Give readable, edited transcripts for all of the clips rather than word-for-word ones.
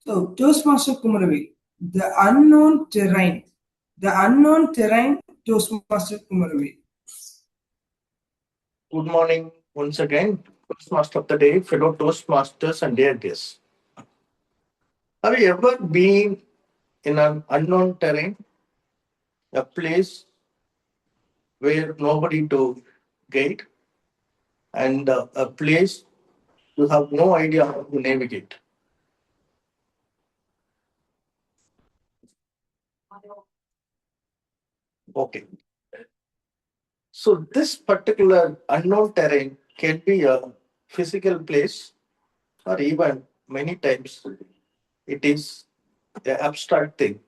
So, Toastmaster Kumaravel, the unknown terrain. The unknown terrain, Toastmaster Kumaravel. Good morning once again, Toastmaster of the day, fellow Toastmasters and dear guests. Have you ever been in an unknown terrain, a place where nobody to guide, and a place you have no idea how to navigate? Okay. So, this particular unknown terrain can be a physical place, or even many times it is an abstract thing.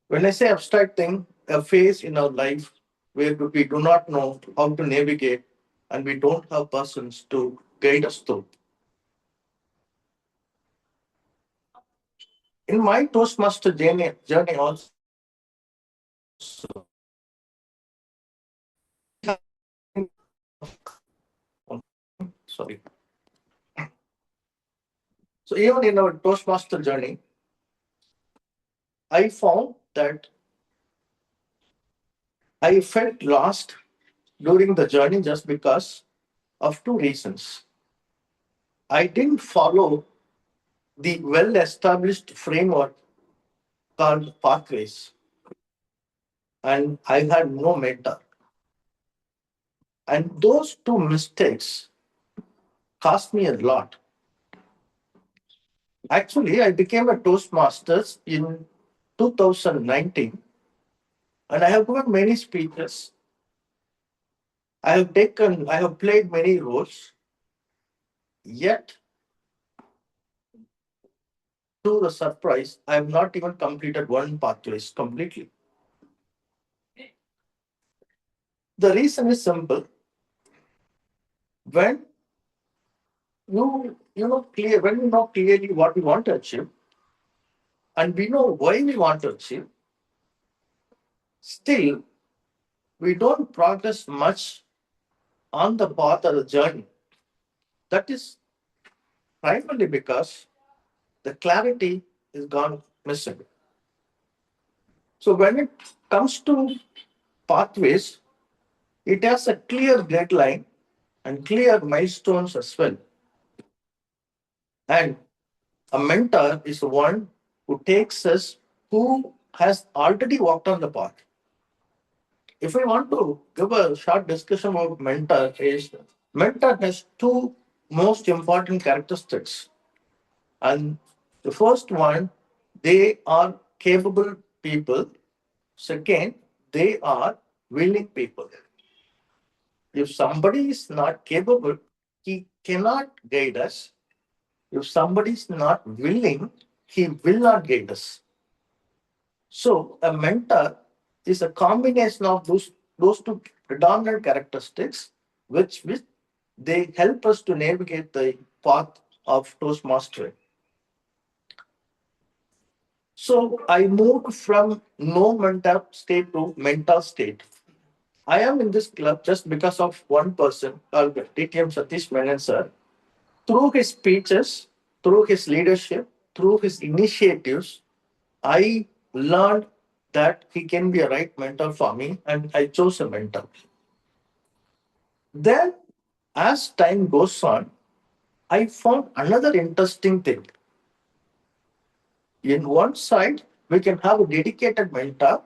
When I say abstract thing, a phase in our life where we do not know how to navigate and we don't have persons to guide us through. In my Toastmaster journey also, sorry. So even in our Toastmaster journey, I found that I felt lost during the journey just because of two reasons. I didn't follow the well established framework called pathways, and I had no mentor. And those two mistakes cost me a lot. Actually, I became a Toastmasters in 2019, and I have given many speeches. I have played many roles, yet, to the surprise, I have not even completed one pathways completely. The reason is simple. When when you know clearly what we want to achieve, and we know why we want to achieve, still we don't progress much on the path or the journey. That is primarily because the clarity is gone missing. So when it comes to pathways, it has a clear deadline and clear milestones as well. And a mentor is one who takes us, who has already walked on the path. If I want to give a short discussion about mentor has two most important characteristics. And the first one, they are capable people. Second, they are willing people. If somebody is not capable, he cannot guide us. If somebody is not willing, he will not guide us. So a mentor is a combination of those two predominant characteristics, which they help us to navigate the path of Toastmaster. So I moved from no mental state to mental state. I am in this club just because of one person called TTM Satish Menon sir. Through his speeches, through his leadership, through his initiatives, I learned that he can be a right mentor for me, and I chose a mentor. Then, as time goes on, I found another interesting thing. In one side, we can have a dedicated mentor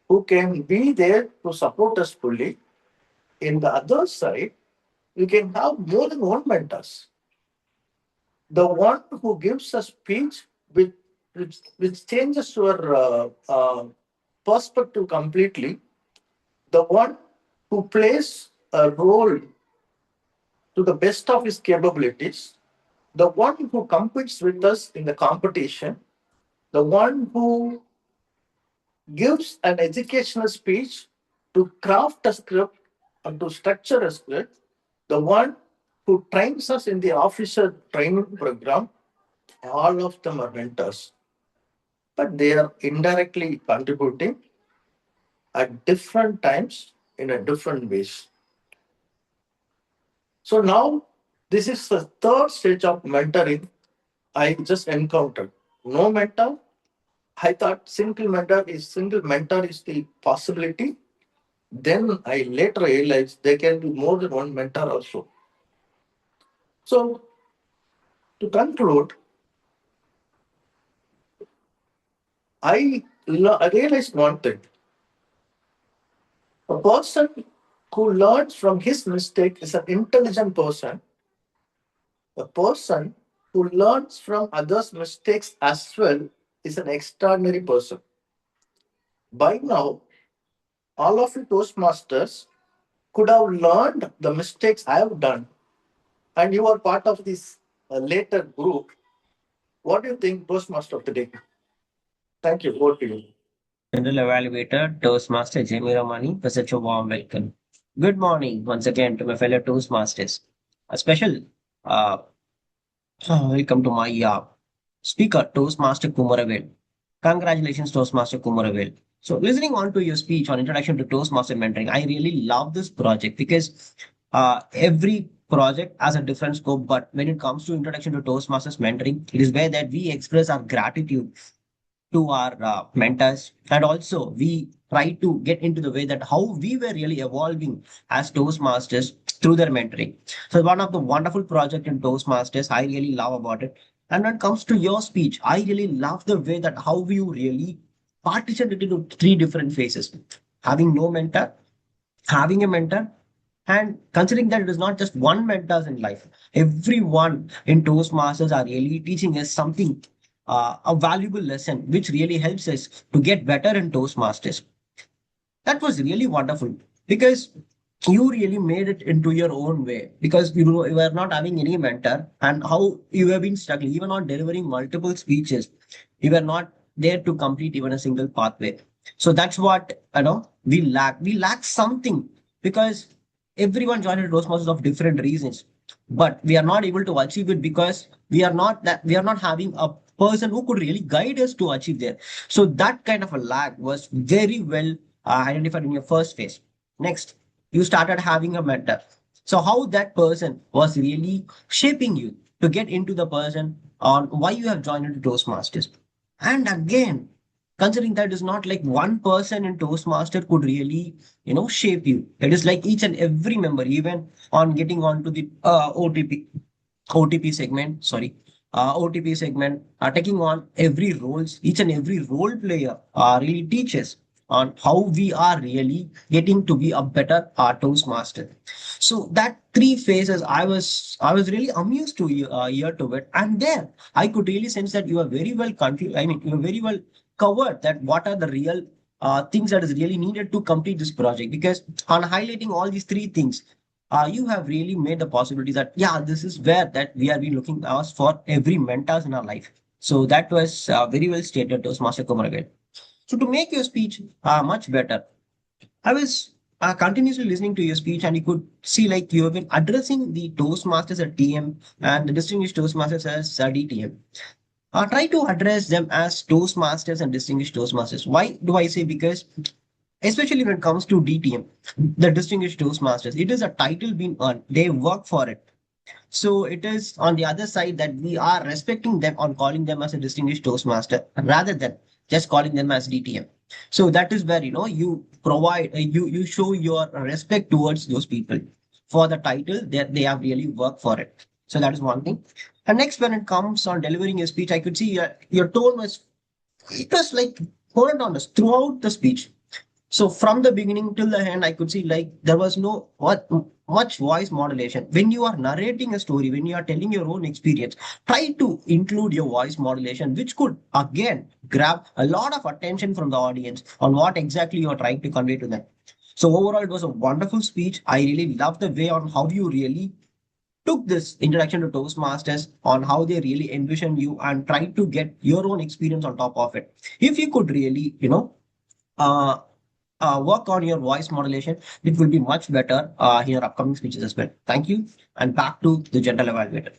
who can be there to support us fully. In the other side, we can have more than one mentors. The one who gives a speech which changes your perspective completely, the one who plays a role to the best of his capabilities, the one who competes with us in the competition, the one who gives an educational speech to craft a script and to structure a script, the one who trains us in the officer training program, all of them are mentors. But they are indirectly contributing at different times in a different ways. So now this is the third stage of mentoring I just encountered. No mentor. I thought single mentor is the possibility. Then I later realized there can be more than one mentor also. So to conclude, I realized one thing: a person who learns from his mistake is an intelligent person. A person who learns from others' mistakes as well is an extraordinary person. By now, all of you Toastmasters could have learned the mistakes I have done, and you are part of this later group. What do you think, Toastmaster of the day? Thank you. Over to you. General Evaluator, Toastmaster Jamie Ramani, for such a warm welcome. Good morning once again to my fellow Toastmasters. A special uh, welcome to my speaker, Toastmaster Kumaravel. Congratulations, Toastmaster Kumaravel. So, listening on to your speech on Introduction to Toastmaster Mentoring, I really love this project because every project has a different scope. But when it comes to Introduction to Toastmasters Mentoring, it is where that we express our gratitude to our mentors, and also we try to get into the way that how we were really evolving as Toastmasters through their mentoring. So one of the wonderful project in Toastmasters I really love about it. And when it comes to your speech, I really love the way that how you really partitioned it into three different phases: having no mentor, having a mentor, and considering that it is not just one mentors in life. Everyone in Toastmasters are really teaching us something, a valuable lesson which really helps us to get better in Toastmasters. That was really wonderful because you really made it into your own way, because you were not having any mentor, and how you have been struggling even on delivering multiple speeches. You were not there to complete even a single pathway. So that's what we lack something, because everyone joined Toastmasters of different reasons, but we are not able to achieve it because we are not having a person who could really guide us to achieve there. So that kind of a lag was very well identified in your first phase. Next, you started having a mentor. So how that person was really shaping you to get into the person on why you have joined into Toastmasters. And again, considering that is not like one person in Toastmaster could really, shape you. It is like each and every member, even on getting onto the OTP segment, sorry, OTP segment, taking on every roles, each and every role player really teaches on how we are really getting to be a better Toastmaster. So that three phases, I was really amused to hear to it, and there I could really sense that you are very well I mean, you are very well covered that what are the real things that is really needed to complete this project. Because on highlighting all these three things, you have really made the possibility that yeah, this is where that we have been looking us for every mentors in our life. So that was very well stated, Toastmaster Kumaravel. So to make your speech much better, I was continuously listening to your speech, and you could see like you have been addressing the Toastmasters at TM and the distinguished Toastmasters as DTM. Try to address them as Toastmasters and distinguished Toastmasters. Why do I say? Because especially when it comes to DTM, the distinguished Toastmasters, it is a title being earned. They work for it. So it is on the other side that we are respecting them on calling them as a distinguished Toastmaster rather than just calling them as DTM. So that is where you provide you show your respect towards those people for the title that they have really worked for it. So that is one thing. And next, when it comes on delivering a speech, I could see your tone was like monotonous throughout the speech. So from the beginning till the end, I could see like there was no much voice modulation. When you are narrating a story, when you are telling your own experience, try to include your voice modulation, which could again grab a lot of attention from the audience on what exactly you are trying to convey to them. So overall, it was a wonderful speech. I really love the way on how you really took this introduction to Toastmasters on how they really envision you and try to get your own experience on top of it. If you could really, uh, work on your voice modulation, it will be much better in your upcoming speeches as well. Thank you. And back to the general evaluator.